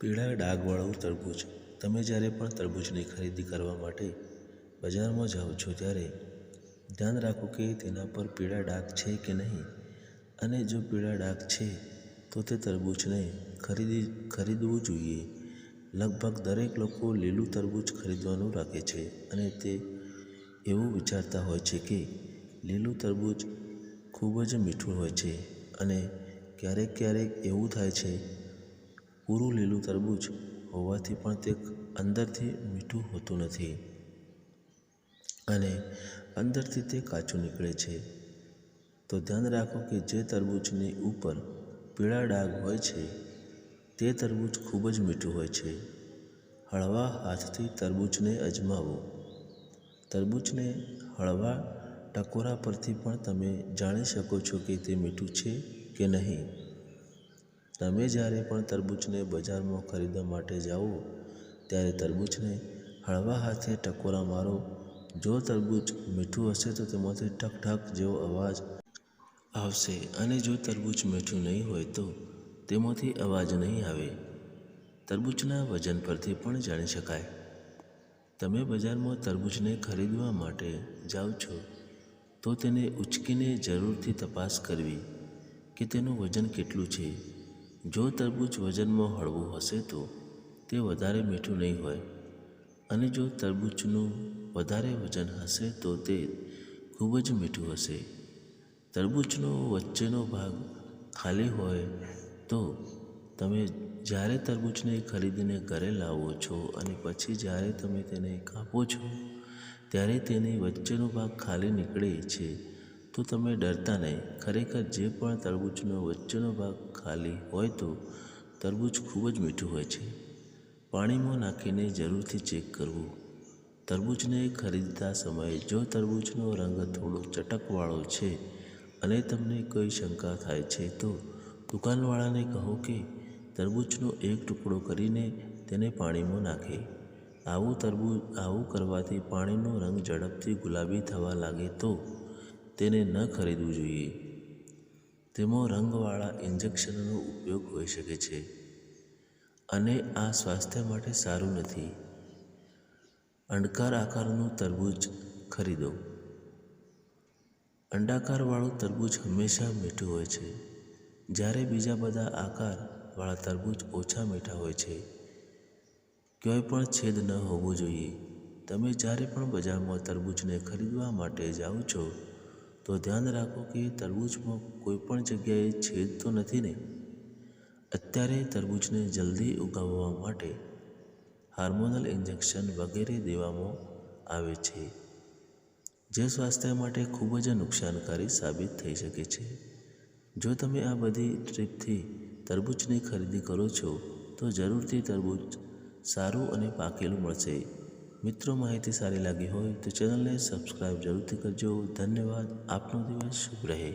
પીળા ડાઘવાળું તરબૂચ. તમે જ્યારે પણ તરબૂચની ખરીદી કરવા માટે બજારમાં જાઓ છો ત્યારે ધ્યાન રાખો કે તેના પર પીળા ડાઘ છે કે નહીં, અને જો પીળા ડાઘ છે તો તે તરબૂચને ખરીદવું જોઈએ. લગભગ દરેક લોકો લીલું તરબૂચ ખરીદવાનું રાખે છે અને તે એવું વિચારતા હોય છે કે લીલું તરબૂચ ખૂબ જ મીઠું હોય છે, અને ક્યારેક એવું થાય છે પૂરું લીલું તરબૂચ હોવાથી પણ તે અંદરથી મીઠું હોતું નથી અને અંદરથી તે કાચું નીકળે છે. તો ધ્યાન રાખો કે જે તરબૂચની ઉપર પીળા ડાઘ હોય છે તે તરબૂચ ખૂબ જ મીઠું હોય છે. હળવા હાથથી તરબૂચને અજમાવો. તરબૂચને હળવા ટકોરા પરથી પણ તમે જાણી શકો છો કે તે મીઠું છે કે નહીં. તમે જ્યારે પણ તરબૂચને બજારમાં ખરીદવા માટે જાઓ ત્યારે તરબૂચને હળવા હાથે ટકોરા મારો. જો તરબૂચ મીઠું હશે તો તેમાંથી ઠક ઠક જેવો અવાજ આવશે, અને જો તરબૂચ મીઠું નહીં હોય તો તેમાંથી અવાજ નહીં આવે. તરબૂચના વજન પરથી પણ જાણી શકાય. તમે બજારમાં તરબૂચને ખરીદવા માટે જાઓ છો તો તેને ઉંચકીને જરૂરથી તપાસ કરવી કે તેનું વજન કેટલું છે. જો તરબૂચ વજનમાં હળવું હશે તો તે વધારે મીઠું નહીં હોય, અને જો તરબૂચનું વધારે વજન હશે તો તે ખૂબ જ મીઠું હશે. તરબૂચનો વચ્ચેનો ભાગ ખાલી હોય તો તમે જ્યારે તરબૂચને ખરીદીને ઘરે લાવો છો અને પછી જ્યારે તમે તેને કાપો છો ત્યારે તેની વચ્ચેનો ભાગ ખાલી નીકળે છે તો તમે ડરતા નહીં. ખરેખર જે પણ તરબૂચનો વચ્ચેનો ભાગ ખાલી હોય તો તરબૂચ ખૂબ જ મીઠું હોય છે. પાણીમાં નાખીને જરૂરથી ચેક કરવું. તરબૂચને ખરીદતા સમયે જો તરબૂચનો રંગ થોડો ચટકવાળો છે અને તમને કોઈ શંકા થાય છે તો દુકાનવાળાને કહો કે તરબૂચનો એક ટુકડો કરીને તેને પાણીમાં નાખે. આવું કરવાથી પાણીનો રંગ ઝડપથી ગુલાબી થવા લાગે તો તેને ન ખરીદવું જોઈએ. તેમાં રંગવાળા ઇન્જેક્શનનો ઉપયોગ હોઈ શકે છે અને આ સ્વાસ્થ્ય માટે સારું નથી. અંડાકાર આકારનું તરબૂચ ખરીદો. અંડાકારવાળું તરબૂચ હંમેશા મીઠું હોય છે, જ્યારે બીજા બધા આકારવાળા તરબૂચ ઓછા મીઠા હોય છે. ક્યાંય પણ છેદ ન હોવો જોઈએ. તમે જ્યારે પણ બજારમાં તરબૂચને ખરીદવા માટે જાઓ છો તો ધ્યાન રાખો કે તરબૂચમાં કોઈ પણ જગ્યાએ છેદ તો નથી ને. અત્યારે તરબૂચને જલ્દી ઉગાવવા માટે હાર્મોનલ ઇન્જેક્શન વગેરે દેવામાં આવે છે, જે સ્વાસ્થ્ય માટે ખૂબ જ નુકસાનકારી સાબિત થઈ શકે છે. જો તમે આ બધી ટ્રીપથી તરબૂચની ખરીદી કરો છો તો જરૂરથી તરબૂચ સારું અને પાકેલું મળશે. મિત્રો, માહિતી સારી લાગી હોય તો ચેનલને સબસ્ક્રાઈબ જરૂરથી કરજો. ધન્યવાદ. આપનો દિવસ શુભ રહે.